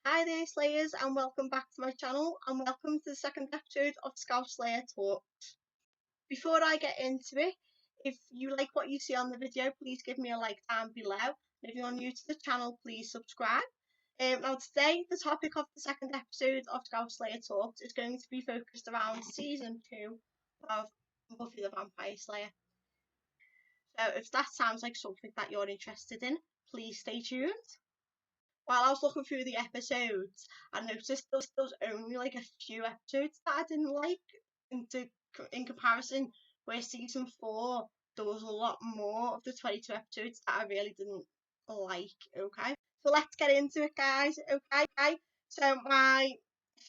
Hi there, Slayers, and welcome back to my channel, and welcome to the second episode of Scouse Slayer Talk. Before I get into it, if you like what you see on the video, please give me a like down below. And if you're new to the channel, please subscribe. Now today, the topic of the second episode of Scouse Slayer Talks is going to be focused around season 2 of Buffy the Vampire Slayer. So if that sounds like something that you're interested in, please stay tuned. While I was looking through the episodes, I noticed there was only like a few episodes that I didn't like in comparison, where season 4 there was a lot more of the 22 episodes that I really didn't like. Okay, so let's get into it, guys. Okay, so my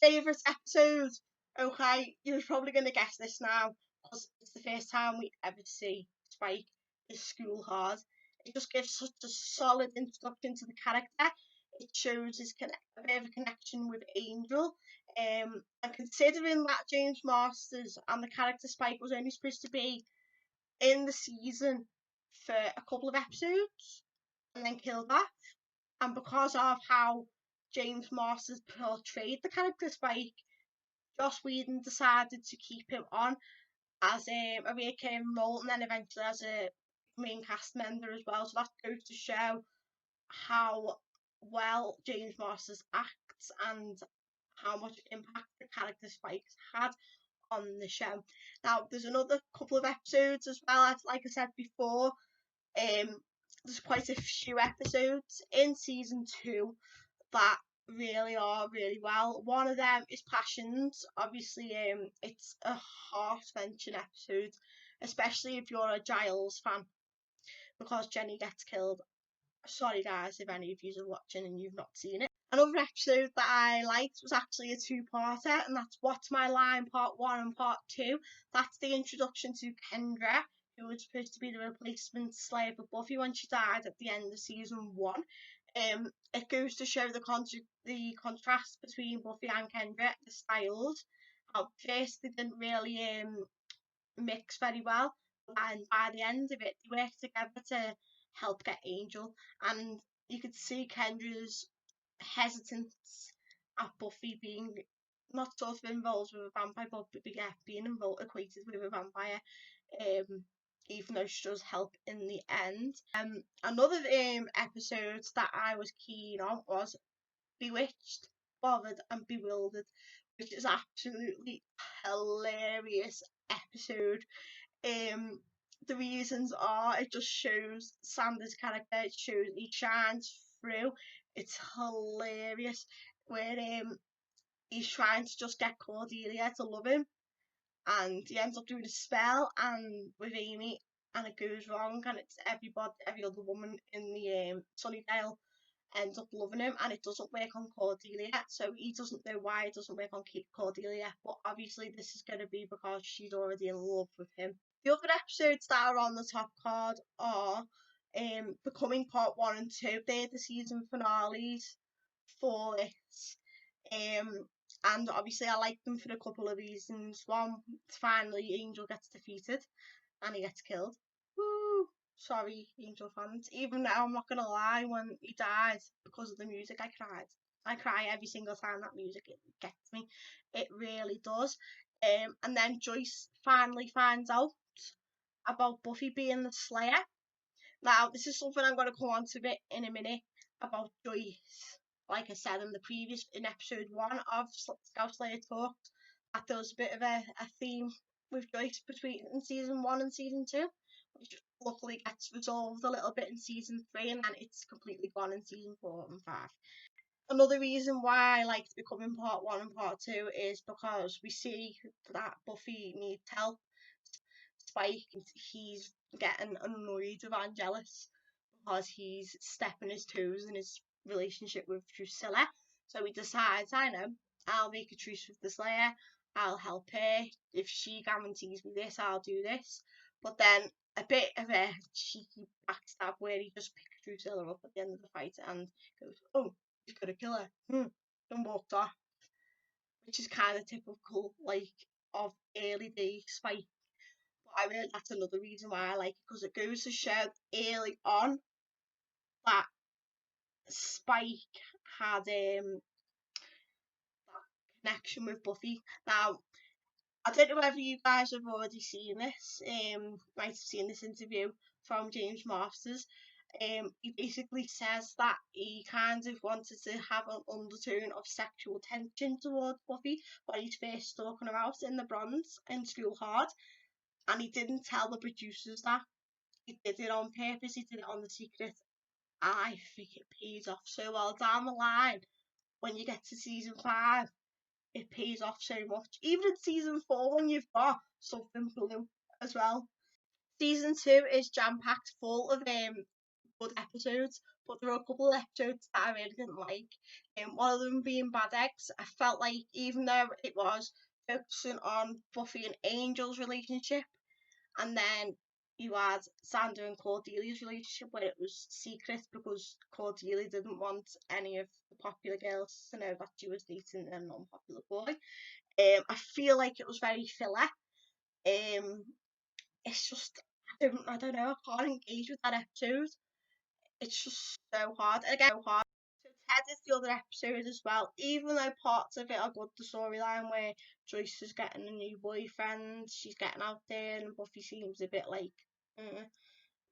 favourite episode. Okay, you're probably gonna guess this now because it's the first time we ever see Spike is school hard. It just gives such a solid introduction to the character. It shows his a bit of a connection with Angel. And considering that James Masters and the character Spike was only supposed to be in the season for a couple of episodes and then killed off, and because of how James Masters portrayed the character Spike, Joss Whedon decided to keep him on as a recurring role and then eventually as a main cast member as well. So that goes to show how well James Masters acts and how much impact the character Spike's had on the show. Now, there's another couple of episodes as well, like I said before. There's quite a few episodes in season 2 that really are really well. One of them is Passions. Obviously, it's a heart-wrenching episode, especially if you're a Giles fan, because Jenny gets killed. Sorry guys if any of you are watching and you've not seen it. Another episode that I liked was actually a two-parter, and that's What's My Line Part 1 and Part 2. That's the introduction to Kendra, who was supposed to be the replacement Slayer for Buffy when she died at the end of season 1. It goes to show the contrast between Buffy and Kendra, the styles. At first they didn't really mix very well, and by the end of it they worked together to help get Angel, and you could see Kendra's hesitance at Buffy being not sort of involved with a vampire, but yeah, being involved, equated with a vampire, even though she does help in the end. Another episode that I was keen on was Bewitched, Bothered and Bewildered, which is absolutely hilarious episode. The reasons are it just shows Sanders' character, it shows he shines through. It's hilarious where he's trying to just get Cordelia to love him, and he ends up doing a spell and with Amy, and it goes wrong, and it's every other woman in the Sunnydale ends up loving him, and it doesn't work on Cordelia, so he doesn't know why it doesn't work on Cordelia, but obviously this is going to be because she's already in love with him. The other episodes that are on the top card are Becoming Part 1 and 2. They're the season finales for this. And obviously I like them for a couple of reasons. One, finally Angel gets defeated and he gets killed. Woo! Sorry, Angel fans. Even though I'm not gonna lie, when he dies, because of the music, I cried. I cry every single time that music gets me. It really does. And then Joyce finally finds out about Buffy being the Slayer. Now, this is something I'm going to come on to bit in a minute about Joyce. Like I said in episode 1 of Scouse Slayer Talks, that there was a bit of a theme with Joyce between in season 1 and season 2, which luckily gets resolved a little bit in season 3, and then it's completely gone in season 4 and 5. Another reason why I liked Becoming Part 1 and Part 2 is because we see that Buffy needs help. Spike, he's getting annoyed with Angelus because he's stepping his toes in his relationship with Drusilla. So he decides, I know, I'll make a truce with the Slayer, I'll help her. If she guarantees me this, I'll do this. But then a bit of a cheeky backstab where he just picks Drusilla up at the end of the fight and goes, oh, he's gonna kill her, and walked off. Which is kind of typical, like, of early day Spike. But that's another reason why I like it, because it goes to show early on that Spike had that connection with Buffy. Now, I don't know whether you guys have already seen this. Might have seen this interview from James Masters. He basically says that he kind of wanted to have an undertone of sexual tension towards Buffy when he's first stalking her out in the Bronze in School Hard, and he didn't tell the producers that. He did it on purpose. He did it on the secret. I think it pays off so well down the line when you get to season 5. It pays off so much. Even in season 4, when you've got something blue as well. Season 2 is jam packed full of good episodes, but there are a couple of episodes that I really didn't like. One of them being Bad Eggs. I felt like even though it was focusing on Buffy and Angel's relationship, and then you had Xander and Cordelia's relationship where it was secret because Cordelia didn't want any of the popular girls to know that she was dating a non-popular boy. I feel like it was very filler. It's just I don't know, I can't engage with that episode. It's just so hard. Again, so hard. So Ted is the other episode as well. Even though parts of it are good, the storyline where Joyce is getting a new boyfriend, she's getting out there, and Buffy seems a bit like,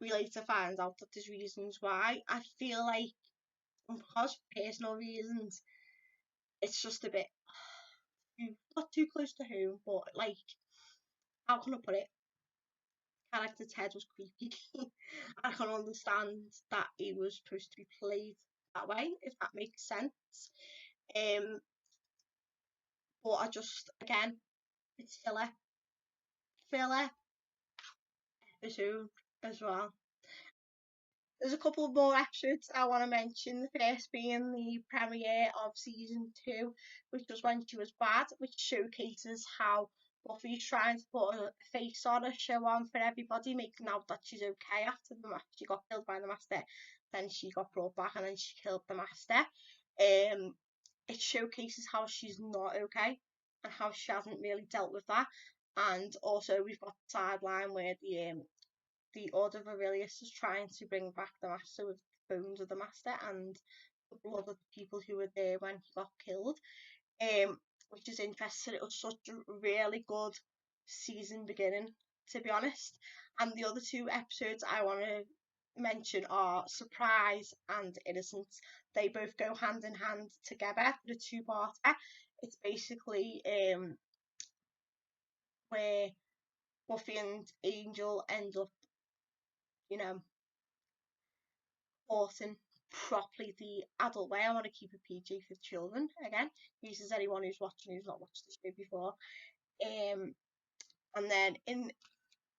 we later find out that there's reasons why. I feel like, because of personal reasons, it's just a bit, not too close to home, but like, how can I put it? Character Ted was creepy. I can understand that he was supposed to be played that way, if that makes sense. But I just, again, it's filler episode as well. There's a couple of more episodes I want to mention. The first being the premiere of season 2, which was When She Was Bad, which showcases how Buffy's trying to put a face on, a show on for everybody, making out that she's okay after she got killed by the Master. Then she got brought back and then she killed the Master. It showcases how she's not okay and how she hasn't really dealt with that. And also we've got the sideline where the Order of Aurelius is trying to bring back the Master with the bones of the Master and the blood of the people who were there when he got killed. Which is interesting. It was such a really good season beginning, to be honest. And the other 2 episodes I want to mention are Surprise and Innocence. They both go hand in hand together. The 2-parter. It's basically where Buffy and Angel end up, courting properly the adult way. I want to keep it PG for children. Again, uses anyone who's watching who's not watched the show before. And then in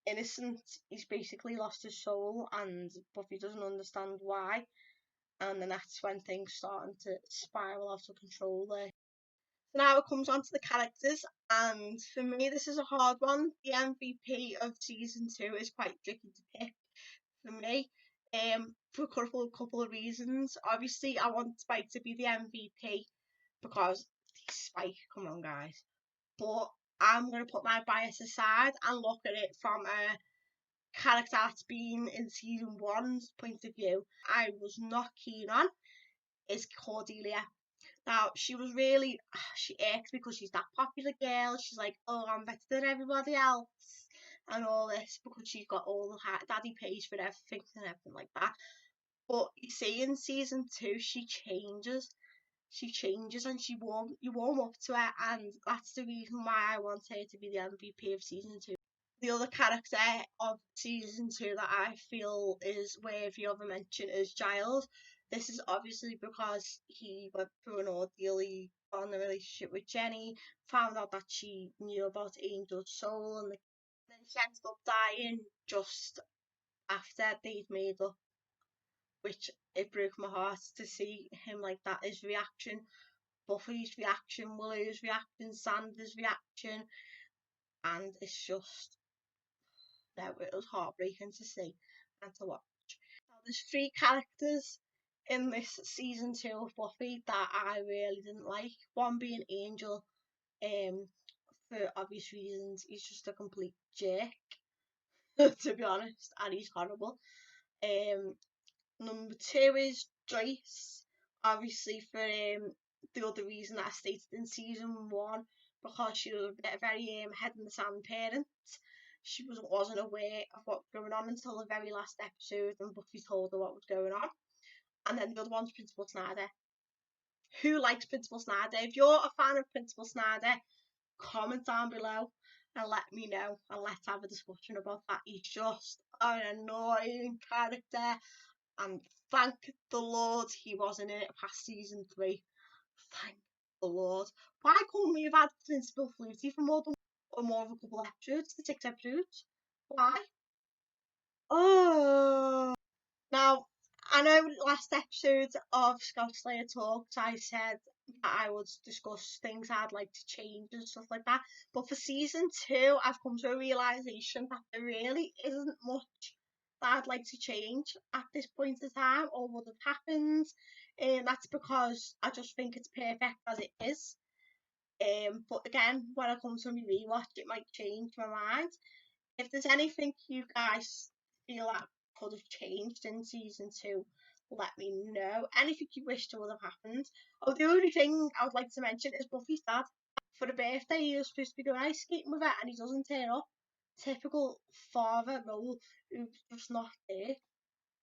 Innocent, he's basically lost his soul, and Buffy doesn't understand why. And then that's when things starting to spiral out of control there. So now it comes on to the characters, and for me, this is a hard one. The MVP of season 2 is quite tricky to pick for me. For a couple of reasons. Obviously, I want Spike to be the MVP because Spike, come on, guys. But I'm going to put my bias aside and look at it from a character that's been in season 1's point of view. I was not keen on is Cordelia. Now, she irks because she's that popular girl. She's like, oh, I'm better than everybody else and all this because she's got all the daddy pays for everything and everything like that. But you see in season 2, she changes and you warm up to her, and that's the reason why I want her to be the MVP of season 2. The other character of season 2 that I feel is worthy of a mention is Giles. This is obviously because he went through an ordeal. He found a relationship with Jenny, found out that she knew about Angel's soul, and then she ended up dying just after they'd made up, which it broke my heart to see him like that. His reaction, Buffy's reaction, Willow's reaction, Xander's reaction, and it's just, no, it was heartbreaking to see and to watch. Now, there's 3 characters in this season 2 of Buffy that I really didn't like. One being Angel, for obvious reasons. He's just a complete jerk. to be honest, and he's horrible. Number two is Joyce, obviously for the other reason that I stated in season one, because she was a very head in the sand parent. She wasn't aware of what was going on until the very last episode, and Buffy told her what was going on. And then the other one's Principal Snyder. Who likes Principal Snyder? If you're a fan of Principal Snyder, comment down below and let me know, and let's have a discussion about that. He's just an annoying character, and thank the Lord he wasn't in it past season 3. Thank the Lord. Why couldn't we have had Principal Flutie for more of a couple episodes, the 6 episodes? Why? Oh. Now, I know last episode of Scouse Slayer Talks I said that I would discuss things I'd like to change and stuff like that, but for season 2 I've come to a realisation that there really isn't much that I'd like to change at this point in time or would have happened, and that's because I just think it's perfect as it is. But again, when I come to my rewatch, it might change my mind. If there's anything you guys feel that could have changed in season 2, let me know. Anything you wish would have happened. Oh, the only thing I would like to mention is Buffy's dad. For a birthday, he was supposed to be going ice skating with her, and he doesn't turn up. Typical father role who's just not there.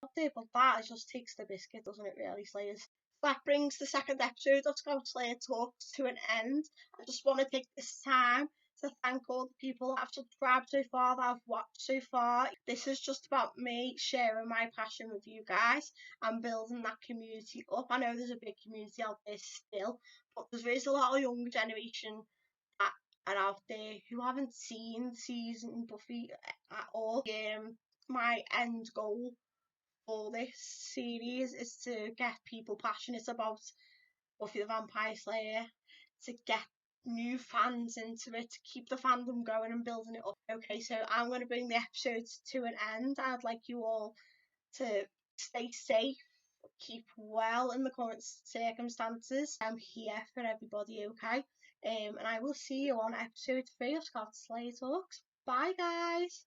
But that just takes the biscuit, doesn't it, really, Slayers? That brings the second episode of Scouse Slayer Talks to an end. I just want to take this time to thank all the people that have subscribed so far, that have watched so far. This is just about me sharing my passion with you guys and building that community up. I know there's a big community out there still, but there is a lot of younger generation that are out there who haven't seen season Buffy at all. My end goal for this series is to get people passionate about Buffy the Vampire Slayer, to get new fans into it, to keep the fandom going and building it up. Okay, so I'm going to bring the episodes to an end. I'd like you all to stay safe, keep well in the current circumstances. I'm here for everybody, okay? And I will see you on episode 3 of Scouse Slayer Talks. Bye, guys.